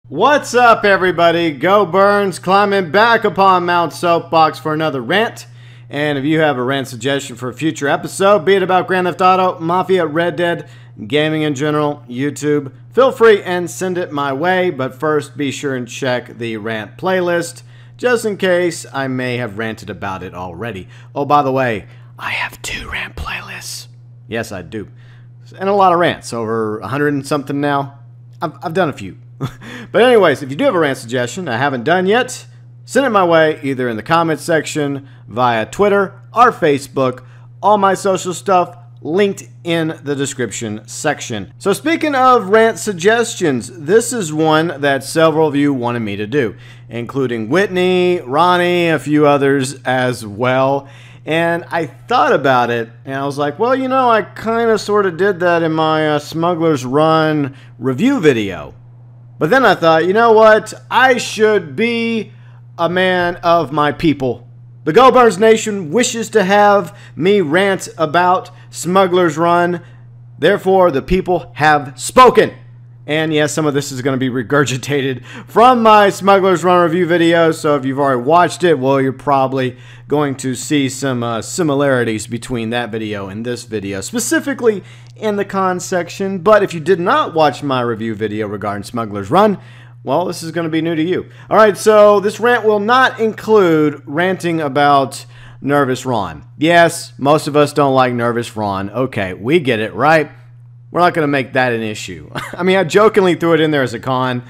What's up, everybody? GeauxBurns climbing back upon Mount Soapbox for another rant. And if you have a rant suggestion for a future episode, be it about Grand Theft Auto, Mafia, Red Dead, gaming in general, YouTube, feel free and send it my way. But first, be sure and check the rant playlist, just in case I may have ranted about it already. Oh, by the way, I have 2 rant playlists. Yes, I do. And a lot of rants, over 100 and something now. I've done a few. But anyways, if you do have a rant suggestion I haven't done yet, send it my way either in the comments section, via Twitter, or Facebook. All my social stuff linked in the description section. So speaking of rant suggestions, this is one that several of you wanted me to do, including Whitney, Ronnie, a few others as well. And I thought about it, and I was like, well, you know, I kind of sort of did that in my Smuggler's Run review video. But then I thought, you know what? I should be a man of my people. The GeauxBurns Nation wishes to have me rant about Smuggler's Run. Therefore, the people have spoken. And yes, some of this is going to be regurgitated from my Smuggler's Run review video. So if you've already watched it, well, you're probably going to see some similarities between that video and this video, specifically in the cons section. But if you did not watch my review video regarding Smuggler's Run, well, this is going to be new to you. All right, so this rant will not include ranting about Nervous Ron. Yes, most of us don't like Nervous Ron. Okay, we get it, right? We're not going to make that an issue. I mean, I jokingly threw it in there as a con,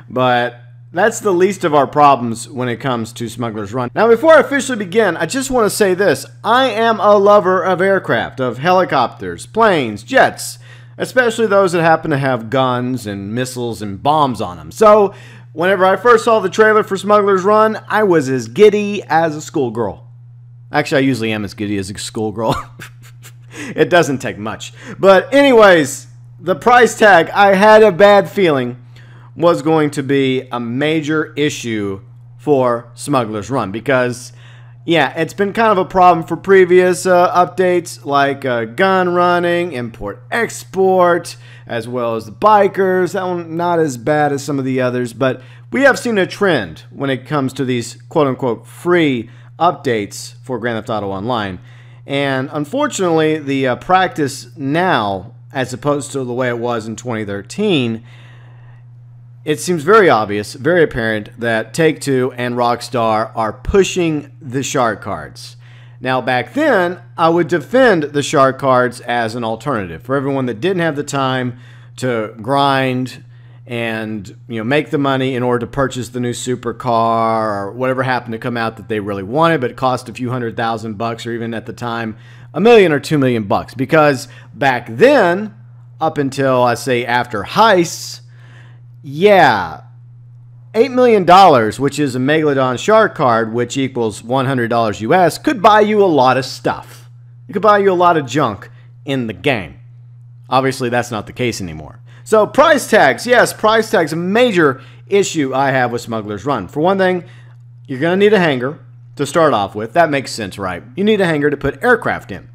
but that's the least of our problems when it comes to Smuggler's Run. Now, before I officially begin, I just want to say this. I am a lover of aircraft, of helicopters, planes, jets, especially those that happen to have guns and missiles and bombs on them. So, whenever I first saw the trailer for Smuggler's Run, I was as giddy as a schoolgirl. Actually, I usually am as giddy as a schoolgirl. It doesn't take much. But anyways, the price tag, I had a bad feeling, was going to be a major issue for Smuggler's Run. Because, yeah, it's been kind of a problem for previous updates, like gun running, import-export, as well as the bikers. That one not as bad as some of the others. But we have seen a trend when it comes to these quote-unquote free updates for Grand Theft Auto Online. And unfortunately, the practice now, as opposed to the way it was in 2013, it seems very obvious, very apparent that Take-Two and Rockstar are pushing the shark cards. Now, back then, I would defend the shark cards as an alternative for everyone that didn't have the time to grind and, you know, make the money in order to purchase the new supercar or whatever happened to come out that they really wanted, but it cost a few $100,000 or even at the time $1 million or $2 million. Because back then, up until I say after heists, yeah, $8 million, which is a Megalodon shark card, which equals $100 US, could buy you a lot of stuff. It could buy you a lot of junk in the game. Obviously, that's not the case anymore. So price tags, yes, price tags, a major issue I have with Smuggler's Run. For one thing, you're going to need a hangar to start off with. That makes sense, right? You need a hangar to put aircraft in.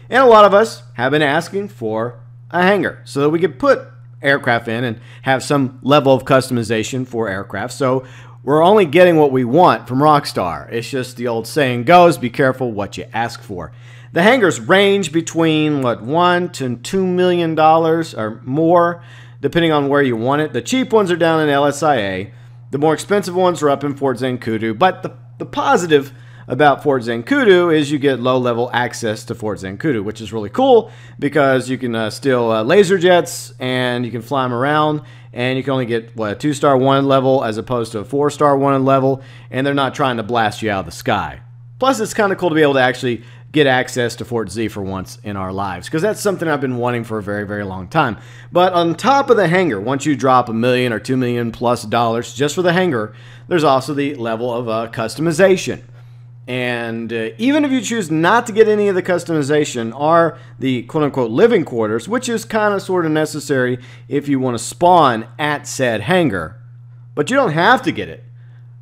And a lot of us have been asking for a hangar so that we could put aircraft in and have some level of customization for aircraft. So we're only getting what we want from Rockstar. It's just the old saying goes, be careful what you ask for. The hangars range between, what, $1 to $2 million or more, depending on where you want it. The cheap ones are down in LSIA. The more expensive ones are up in Fort Zancudo. But the positive about Fort Zancudo is you get low-level access to Fort Zancudo, which is really cool because you can steal laser jets and you can fly them around. And you can only get, what, a 2-star wanted level as opposed to a 4-star wanted level. And they're not trying to blast you out of the sky. Plus, it's kind of cool to be able to actually get access to Fort Z for once in our lives, because that's something I've been wanting for a very, very long time. But on top of the hangar, once you drop $1 million or $2 million plus just for the hangar, there's also the level of customization. And even if you choose not to get any of the customization, are the quote-unquote living quarters, which is kind of sort of necessary if you want to spawn at said hangar. But you don't have to get it.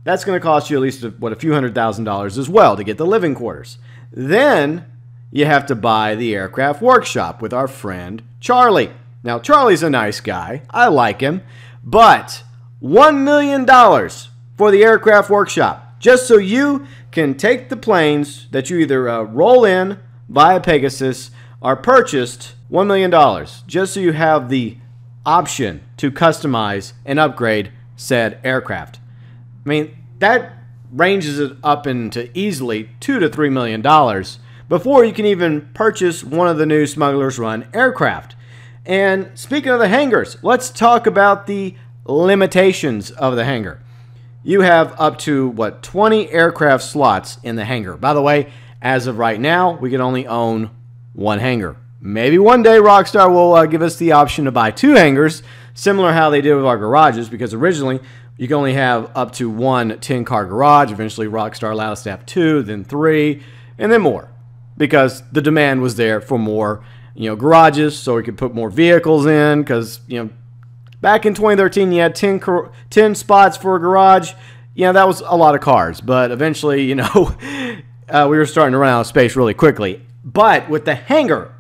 That's going to cost you at least, what, a few $100,000 as well to get the living quarters. Then you have to buy the aircraft workshop with our friend Charlie. Now, Charlie's a nice guy. I like him. But $1 million for the aircraft workshop, just so you can take the planes that you either roll in via Pegasus or purchased. $1 million, just so you have the option to customize and upgrade said aircraft. I mean, that ranges it up into easily $2 to $3 million before you can even purchase one of the new Smugglers Run aircraft. And speaking of the hangars, let's talk about the limitations of the hangar. You have up to, 20 aircraft slots in the hangar. By the way, as of right now, we can only own one hangar. Maybe one day Rockstar will give us the option to buy 2 hangars, similar how they did with our garages, because originally you can only have up to one 10-car garage. Eventually Rockstar allowed us to have 2, then 3, and then more, because the demand was there for more, garages, so we could put more vehicles in, because, back in 2013, you had 10 spots for a garage. That was a lot of cars, but eventually, we were starting to run out of space really quickly. But with the hangar,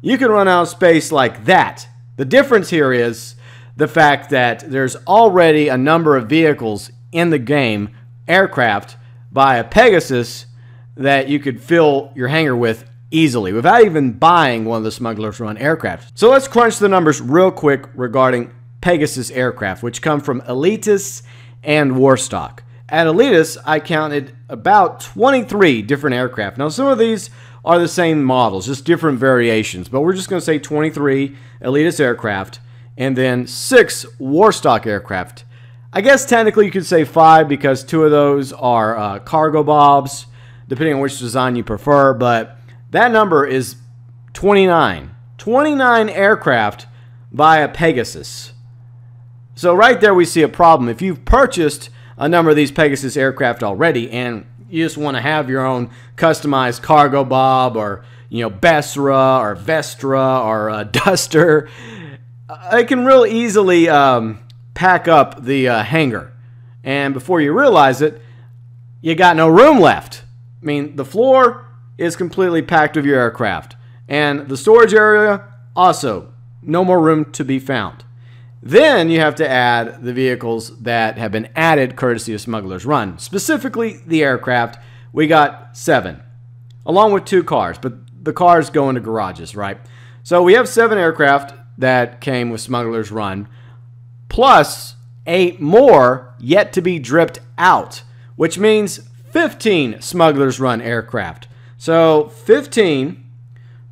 you can run out of space like that. The difference here is the fact that there's already a number of vehicles in the game, aircraft, by a Pegasus, that you could fill your hangar with easily without even buying one of the Smugglers Run aircraft. So let's crunch the numbers real quick regarding Pegasus aircraft, which come from Elitis and Warstock. At Elitis, I counted about 23 different aircraft. Now, some of these are the same models, just different variations, but we're just going to say 23 Elitis aircraft and then 6 Warstock aircraft. I guess technically you could say 5 because 2 of those are cargo bobs, depending on which design you prefer, but that number is 29. 29 aircraft via Pegasus. So right there we see a problem. If you've purchased a number of these Pegasus aircraft already and you just want to have your own customized cargo bob or, Besra or Vestra or Duster, it can real easily pack up the hangar. And before you realize it, you got no room left. I mean, the floor is completely packed with your aircraft. And the storage area, also, no more room to be found. Then you have to add the vehicles that have been added courtesy of Smugglers Run. Specifically, the aircraft. We got 7, along with 2 cars. But the cars go into garages, right? So we have 7 aircraft that came with Smugglers Run, plus 8 more yet to be dripped out, which means 15 Smugglers Run aircraft. So 15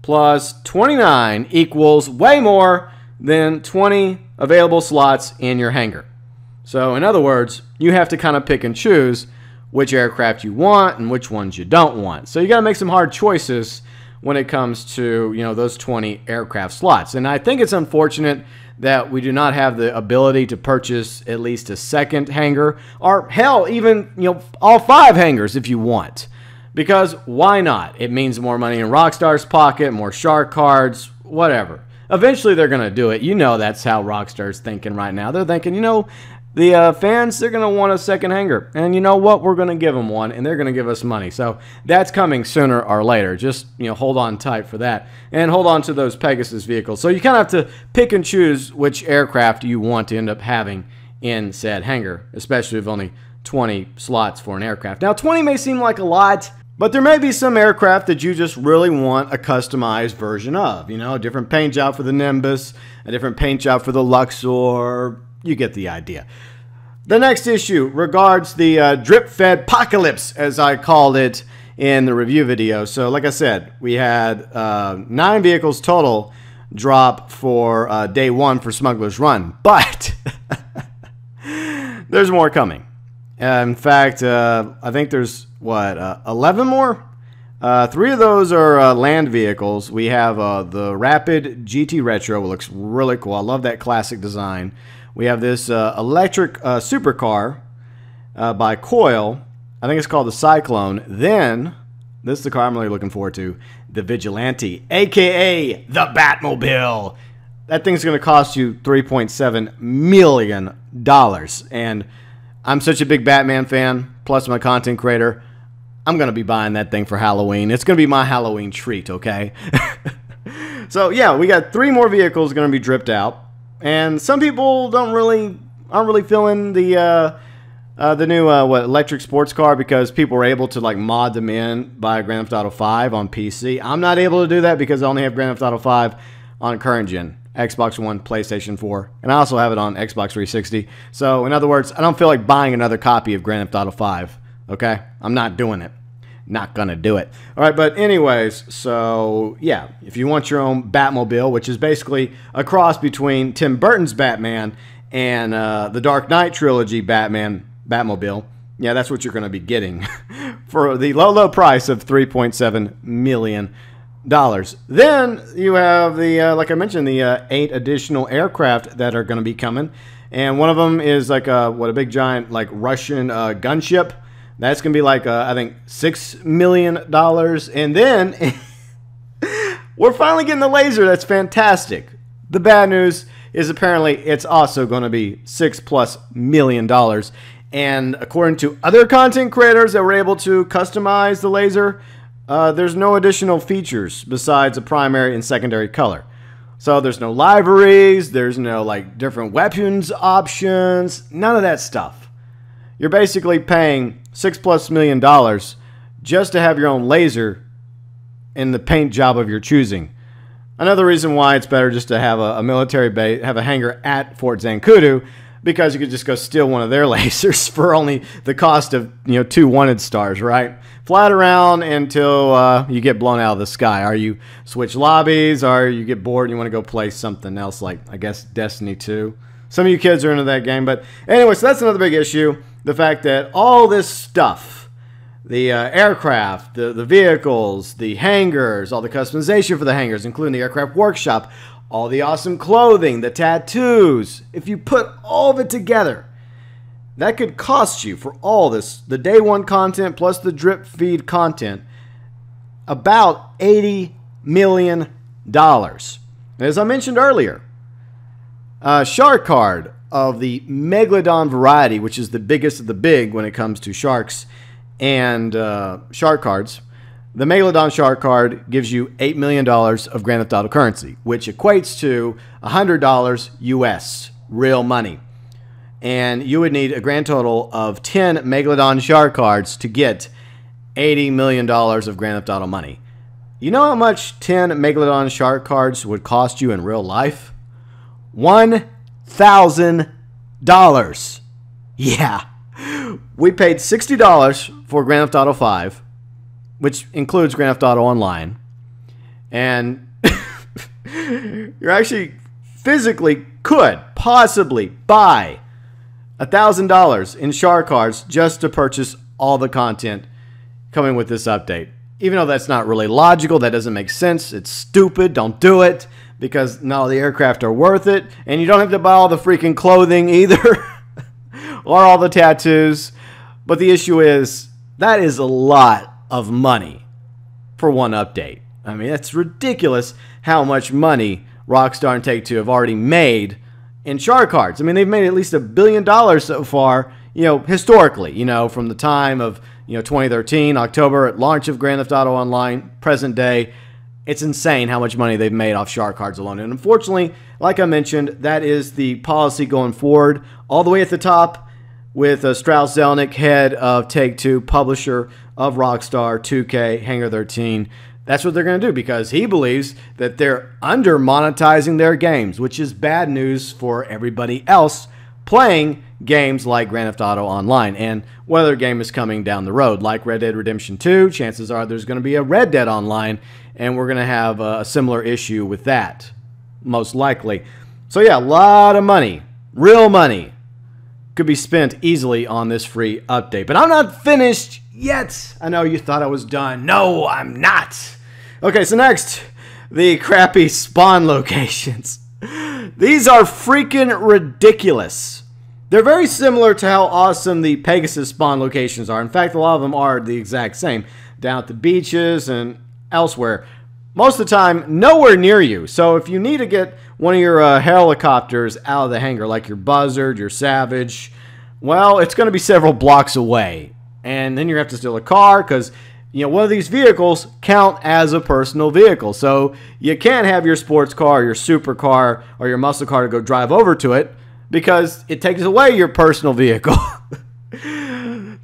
plus 29 equals way more than 20 available slots in your hangar. So in other words, you have to kind of pick and choose which aircraft you want and which ones you don't want. So you got to make some hard choices when it comes to, those 20 aircraft slots. And I think it's unfortunate that we do not have the ability to purchase at least a second hangar, or hell, even, all 5 hangars if you want. Because why not? It means more money in Rockstar's pocket, more shark cards, whatever. Eventually they're going to do it. That's how Rockstar's thinking right now. They're thinking, the fans, they're going to want a second hangar. And you know what? We're going to give them one, and they're going to give us money. So that's coming sooner or later. Just, hold on tight for that. And hold on to those Pegasus vehicles. So you kind of have to pick and choose which aircraft you want to end up having in said hangar, especially with only 20 slots for an aircraft. Now, 20 may seem like a lot, but there may be some aircraft that you just really want a customized version of. A different paint job for the Nimbus, a different paint job for the Luxor. You get the idea. The next issue regards the drip-fed apocalypse, as I called it in the review video. So, like I said, we had 9 vehicles total drop for day 1 for Smugglers Run. But there's more coming. In fact, I think there's, 11 more? 3 of those are land vehicles. We have the Rapid GT Retro. It looks really cool. I love that classic design. We have this electric supercar by Coil. I think it's called the Cyclone. Then, this is the car I'm really looking forward to, the Vigilante, a.k.a. the Batmobile. That thing's going to cost you $3.7 million. And I'm such a big Batman fan, plus I'm a content creator. I'm going to be buying that thing for Halloween. It's going to be my Halloween treat, okay? So, yeah, we got 3 more vehicles going to be dripped out. And some people don't really aren't really feeling the new electric sports car because people were able to like mod them in by Grand Theft Auto 5 on PC. I'm not able to do that because I only have Grand Theft Auto 5 on current gen, Xbox One, PlayStation 4, and I also have it on Xbox 360. So in other words, I don't feel like buying another copy of Grand Theft Auto 5. Okay, I'm not doing it. Not gonna do it. All right, but anyways, so yeah, if you want your own Batmobile, which is basically a cross between Tim Burton's Batman and the Dark Knight trilogy Batmobile, yeah, that's what you're going to be getting for the low price of $3.7 million. Then you have the, like I mentioned, the 8 additional aircraft that are going to be coming, and one of them is like a big giant like Russian gunship. That's going to be like I think $6 million, and then we're finally getting the laser. That's fantastic. The bad news is apparently it's also going to be $6+ million. And according to other content creators that were able to customize the laser, there's no additional features besides a primary and secondary color. So there's no liveries, there's no like different weapons options, none of that stuff. You're basically paying $6+ million just to have your own laser in the paint job of your choosing. Another reason why it's better just to have a military base, have a hangar at Fort Zancudo, because you could just go steal one of their lasers for only the cost of 2 wanted stars, right? Fly it around until you get blown out of the sky. Or you switch lobbies, or you get bored and you want to go play something else like, I guess, Destiny 2. Some of you kids are into that game. But anyway, so that's another big issue. The fact that all this stuff, the aircraft, the vehicles, the hangars, all the customization for the hangars, including the aircraft workshop, all the awesome clothing, the tattoos, if you put all of it together, that could cost you for all this, the day one content plus the drip feed content, about $80 million. As I mentioned earlier, shark card of the Megalodon variety, which is the biggest of the big when it comes to sharks and shark cards, the Megalodon shark card gives you $8 million of Grand Theft Auto currency, which equates to $100 US, real money. And you would need a grand total of 10 Megalodon shark cards to get $80 million of Grand Theft Auto money. You know how much 10 Megalodon shark cards would cost you in real life? $1,000. Yeah. We paid $60 for Grand Theft Auto 5, which includes Grand Theft Auto Online. And you're actually physically could possibly buy $1,000 in shark cards just to purchase all the content coming with this update. Even though that's not really logical, that doesn't make sense, it's stupid, don't do it, because none of the aircraft are worth it, and you don't have to buy all the freaking clothing either, or all the tattoos. But the issue is, that is a lot of money for one update. I mean, it's ridiculous how much money Rockstar and Take-Two have already made in shark cards. I mean, they've made at least $1 billion so far, historically, from the time of, 2013, October, at launch of Grand Theft Auto Online, present day. It's insane how much money they've made off shark cards alone. And unfortunately, like I mentioned, that is the policy going forward. All the way at the top with Strauss Zelnick, head of Take-Two, publisher of Rockstar, 2K, Hangar 13. That's what they're going to do because he believes that they're under-monetizing their games, which is bad news for everybody else playing games like Grand Theft Auto Online. And what other game is coming down the road? Like Red Dead Redemption 2, chances are there's going to be a Red Dead Online, and we're going to have a similar issue with that, most likely. So yeah, a lot of money, real money, could be spent easily on this free update. But I'm not finished yet. I know you thought I was done. No, I'm not. Okay, so next, the crappy spawn locations. These are freaking ridiculous. They're very similar to how awesome the Pegasus spawn locations are. In fact, a lot of them are the exact same, down at the beaches and elsewhere. Most of the time, nowhere near you. So if you need to get one of your helicopters out of the hangar, like your Buzzard, your Savage, well, it's going to be several blocks away. And then you have to steal a car because, one of these vehicles count as a personal vehicle. So you can't have your sports car, your supercar, or your muscle car to go drive over to it because it takes away your personal vehicle.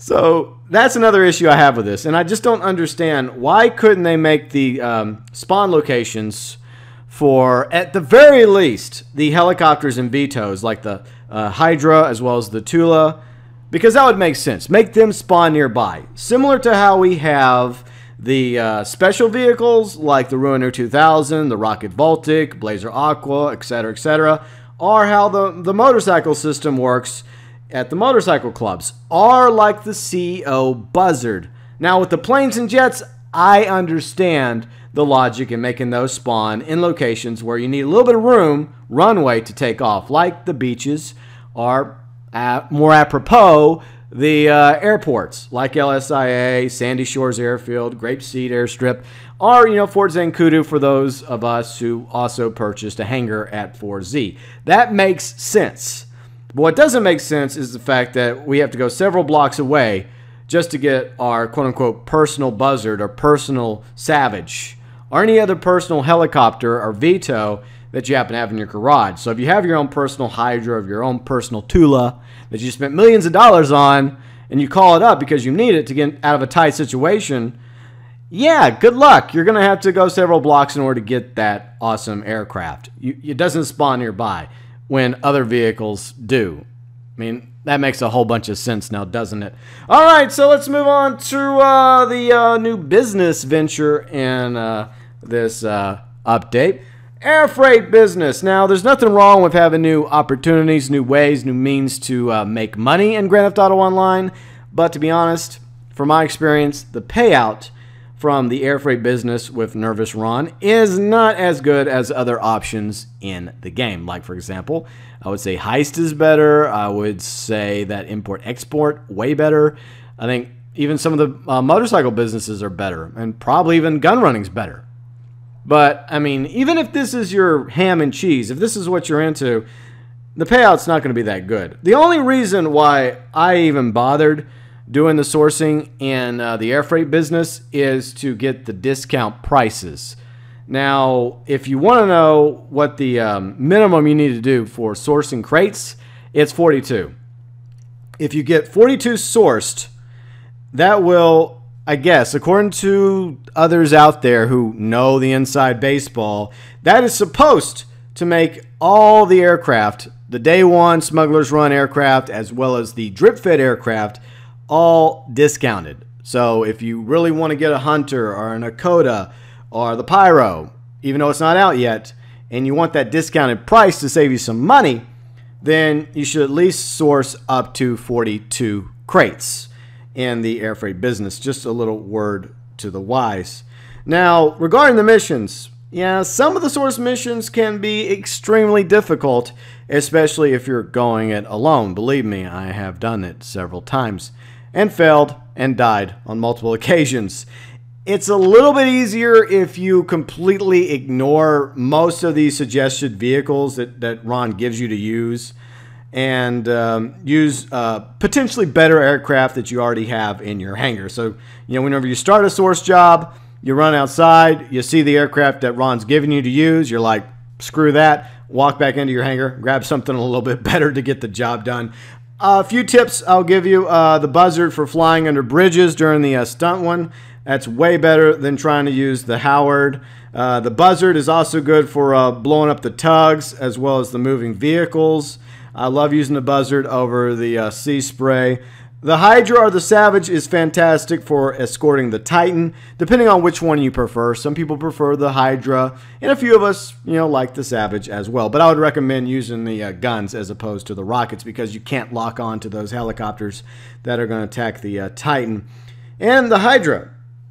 So that's another issue I have with this, and I just don't understand why couldn't they make the spawn locations for, at the very least, the helicopters and Vtos, like the Hydra as well as the Tula, because that would make sense. Make them spawn nearby, similar to how we have the special vehicles like the Ruiner 2000, the Rocket Voltic, Blazer Aqua, etc., or how the motorcycle system works at the motorcycle clubs, are like the CO Buzzard. Now with the planes and jets, I understand the logic in making those spawn in locations where you need a little bit of room, runway to take off, like the beaches, or more apropos, the airports, like LSIA, Sandy Shores Airfield, Grapeseed Airstrip, or, Fort Zancudo for those of us who also purchased a hangar at 4Z. That makes sense. But what doesn't make sense is the fact that we have to go several blocks away just to get our quote-unquote personal Buzzard or personal Savage or any other personal helicopter or Vito that you happen to have in your garage. So if you have your own personal Hydra or your own personal Tula that you spent millions of dollars on and you call it up because you need it to get out of a tight situation, yeah, good luck. You're going to have to go several blocks in order to get that awesome aircraft. It doesn't spawn nearby when other vehicles do. I mean, that makes a whole bunch of sense now, doesn't it? All right, so let's move on to the new business venture in this update. Air freight business. Now, there's nothing wrong with having new opportunities, new ways, new means to make money in Grand Theft Auto Online. But to be honest, from my experience, the payout from the air freight business with Nervous Ron is not as good as other options in the game. Like, for example, I would say Heist is better. I would say that Import-Export, way better. I think even some of the motorcycle businesses are better, and probably even gun running's better. But, I mean, even if this is your ham and cheese, if this is what you're into, the payout's not going to be that good. The only reason why I even bothered doing the sourcing in the air freight business is to get the discount prices. Now, if you want to know what the minimum you need to do for sourcing crates, it's 42. If you get 42 sourced, that will, I guess, according to others out there who know the inside baseball, that is supposed to make all the aircraft, the day one Smuggler's Run aircraft, as well as the drip fed aircraft, all discounted. So if you really want to get a Hunter or an Akota or the Pyro, even though it's not out yet, and you want that discounted price to save you some money, then you should at least source up to 42 crates in the air freight business. Just a little word to the wise. Now, regarding the missions, yeah, some of the source missions can be extremely difficult, especially if you're going it alone. Believe me, I have done it several times and failed and died on multiple occasions. It's a little bit easier if you completely ignore most of these suggested vehicles that Ron gives you to use and use potentially better aircraft that you already have in your hangar. So, whenever you start a source job, you run outside, you see the aircraft that Ron's giving you to use, you're like, screw that, walk back into your hangar, grab something a little bit better to get the job done. A few tips I'll give you. The Buzzard for flying under bridges during the stunt one. That's way better than trying to use the Howard. The Buzzard is also good for blowing up the tugs as well as the moving vehicles. I love using the Buzzard over the Sea Spray. The Hydra or the Savage is fantastic for escorting the Titan, depending on which one you prefer. Some people prefer the Hydra, and a few of us, like the Savage as well. But I would recommend using the guns as opposed to the rockets because you can't lock on to those helicopters that are going to attack the Titan. And the Hydra.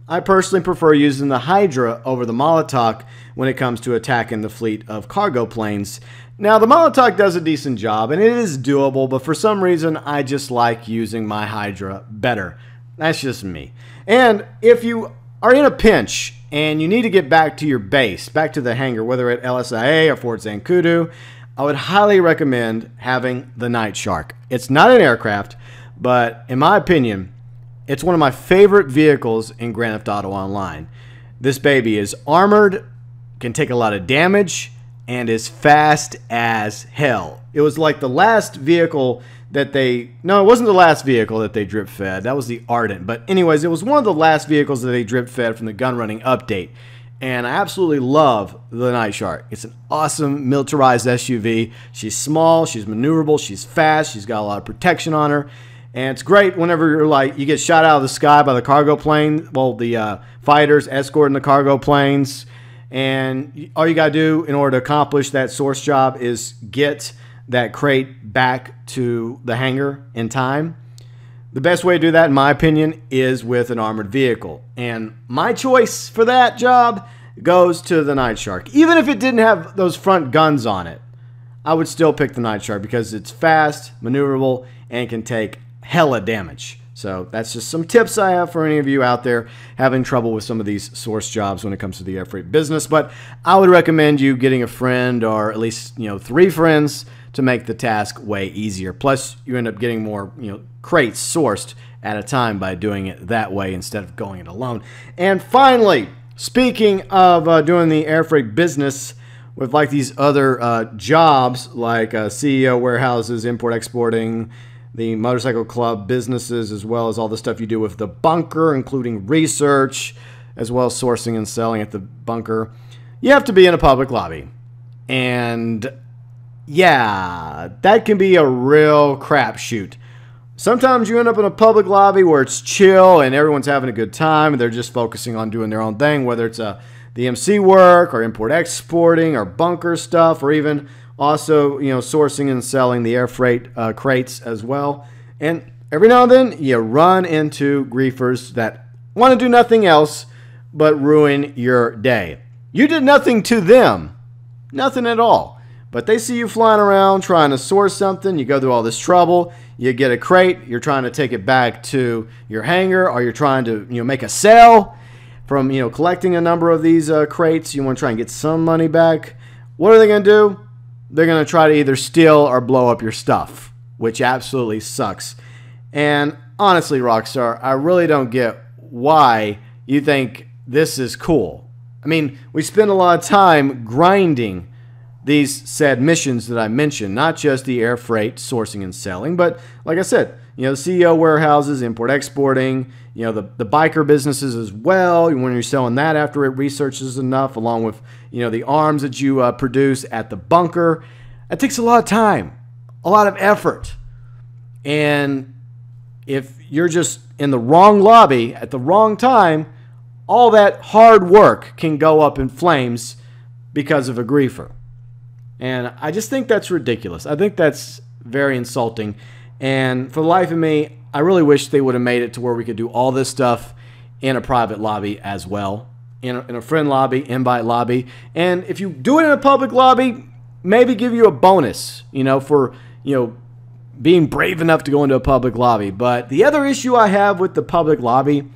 I personally prefer using the Hydra over the Molotov when it comes to attacking the fleet of cargo planes. Now, the Molotov does a decent job, and it is doable, but for some reason, I just like using my Hydra better. That's just me. And if you are in a pinch and you need to get back to your base, back to the hangar, whether at LSIA or Fort Zancudo, I would highly recommend having the Night Shark. It's not an aircraft, but in my opinion, it's one of my favorite vehicles in Grand Theft Auto Online. This baby is armored, can take a lot of damage, and is fast as hell. It was like the last vehicle that no, it wasn't the last vehicle that they drip fed. That was the Ardent. But anyways, it was one of the last vehicles that they drip fed from the gun running update. And I absolutely love the Night Shark. It's an awesome militarized SUV. She's small, she's maneuverable, she's fast, she's got a lot of protection on her. And it's great whenever you get shot out of the sky by the cargo plane, well, the fighters escorting the cargo planes. And all you got to do in order to accomplish that source job is get that crate back to the hangar in time. The best way to do that, in my opinion, is with an armored vehicle. And my choice for that job goes to the Night Shark. Even if it didn't have those front guns on it, I would still pick the Night Shark because it's fast, maneuverable, and can take hella damage. So that's just some tips I have for any of you out there having trouble with some of these source jobs when it comes to the air freight business. But I would recommend you getting a friend, or at least 3 friends, to make the task way easier. Plus, you end up getting more crates sourced at a time by doing it that way instead of going it alone. And finally, speaking of doing the air freight business with like these other jobs like CEO warehouses, import exporting, the motorcycle club businesses, as well as all the stuff you do with the bunker, including research, as well as sourcing and selling at the bunker, you have to be in a public lobby. And yeah, that can be a real crapshoot. Sometimes you end up in a public lobby where it's chill and everyone's having a good time and they're just focusing on doing their own thing, whether it's the MC work or import exporting or bunker stuff, or even also sourcing and selling the air freight crates as well. And every now and then you run into griefers that want to do nothing else but ruin your day. You did nothing to them, nothing at all. But they see you flying around trying to source something. You go through all this trouble. You get a crate. You're trying to take it back to your hangar, or you're trying to make a sale from collecting a number of these crates. You want to try and get some money back. What are they going to do? They're going to try to either steal or blow up your stuff, which absolutely sucks. And honestly, Rockstar, I really don't get why you think this is cool. I mean, we spend a lot of time grinding these said missions that I mentioned, not just the air freight sourcing and selling, but like I said, the CEO warehouses, import exporting, the biker businesses as well. When you're selling that after it researches enough, along with the arms that you produce at the bunker, it takes a lot of time, a lot of effort. And if you're just in the wrong lobby at the wrong time, all that hard work can go up in flames because of a griefer. And I just think that's ridiculous. I think that's very insulting. And for the life of me, I really wish they would have made it to where we could do all this stuff in a private lobby as well. In a friend lobby, invite lobby. And if you do it in a public lobby, maybe give you a bonus, for, being brave enough to go into a public lobby. But the other issue I have with the public lobby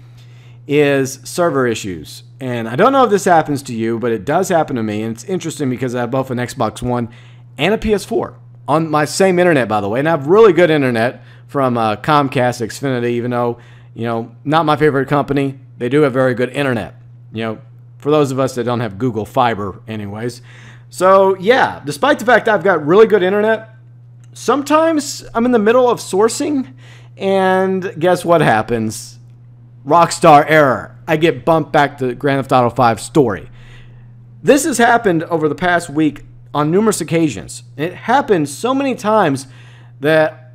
is server issues. And I don't know if this happens to you, but it does happen to me. And it's interesting because I have both an Xbox One and a PS4 on my same internet, by the way. And I have really good internet from Comcast, Xfinity, even though, not my favorite company. They do have very good internet, for those of us that don't have Google Fiber anyways. So, yeah, despite the fact I've got really good internet, sometimes I'm in the middle of sourcing, and guess what happens? Rockstar error. I get bumped back to Grand Theft Auto 5 story. This has happened over the past week on numerous occasions. It happened so many times that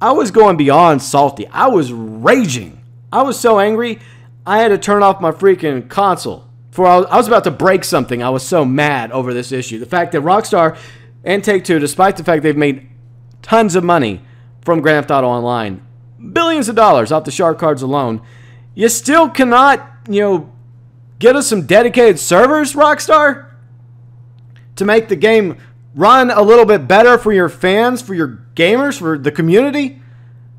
I was going beyond salty. I was raging. I was so angry, I had to turn off my freaking console. I was about to break something. I was so mad over this issue. The fact that Rockstar and Take-Two, despite the fact they've made tons of money from Grand Theft Auto Online, billions of dollars off the shark cards alone, you still cannot, get us some dedicated servers, Rockstar, to make the game run a little bit better for your fans, for your gamers, for the community?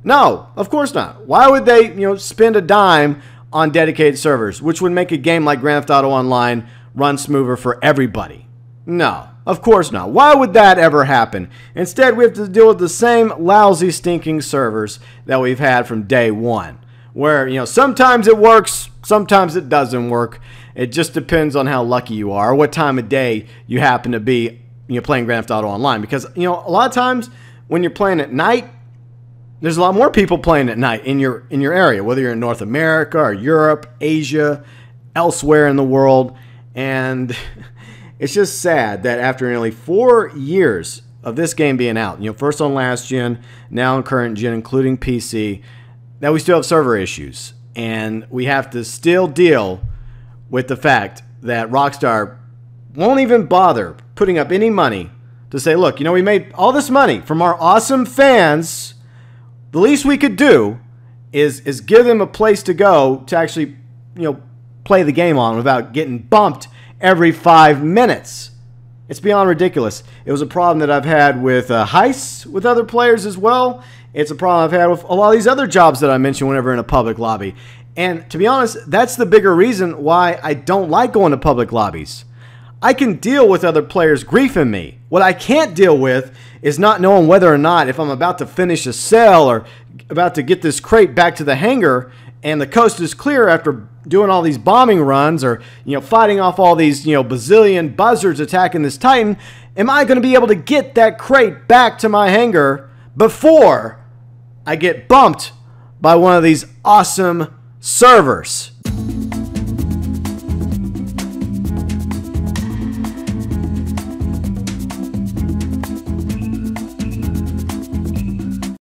No, of course not. Why would they, spend a dime on dedicated servers, which would make a game like Grand Theft Auto Online run smoother for everybody? No, of course not. Why would that ever happen? Instead, we have to deal with the same lousy, stinking servers that we've had from day one, where, sometimes it works, sometimes it doesn't work. It just depends on how lucky you are, or what time of day you happen to be playing Grand Theft Auto Online, because a lot of times when you're playing at night, there's a lot more people playing at night in your area, whether you're in North America or Europe, Asia, elsewhere in the world. And it's just sad that after nearly 4 years of this game being out, first on last gen, now on current gen, including PC, that we still have server issues. And we have to still deal with the fact that Rockstar won't even bother putting up any money to say, look, we made all this money from our awesome fans. The least we could do is give them a place to go to actually, play the game on without getting bumped every 5 minutes. It's beyond ridiculous. It was a problem that I've had with heists with other players as well. It's a problem I've had with a lot of these other jobs that I mentioned whenever in a public lobby. And to be honest, that's the bigger reason why I don't like going to public lobbies. I can deal with other players griefing me. What I can't deal with is not knowing whether or not, if I'm about to finish a sell or about to get this crate back to the hangar and the coast is clear after doing all these bombing runs or, fighting off all these, bazillion buzzards attacking this Titan, am I going to be able to get that crate back to my hangar before I get bumped by one of these awesome servers?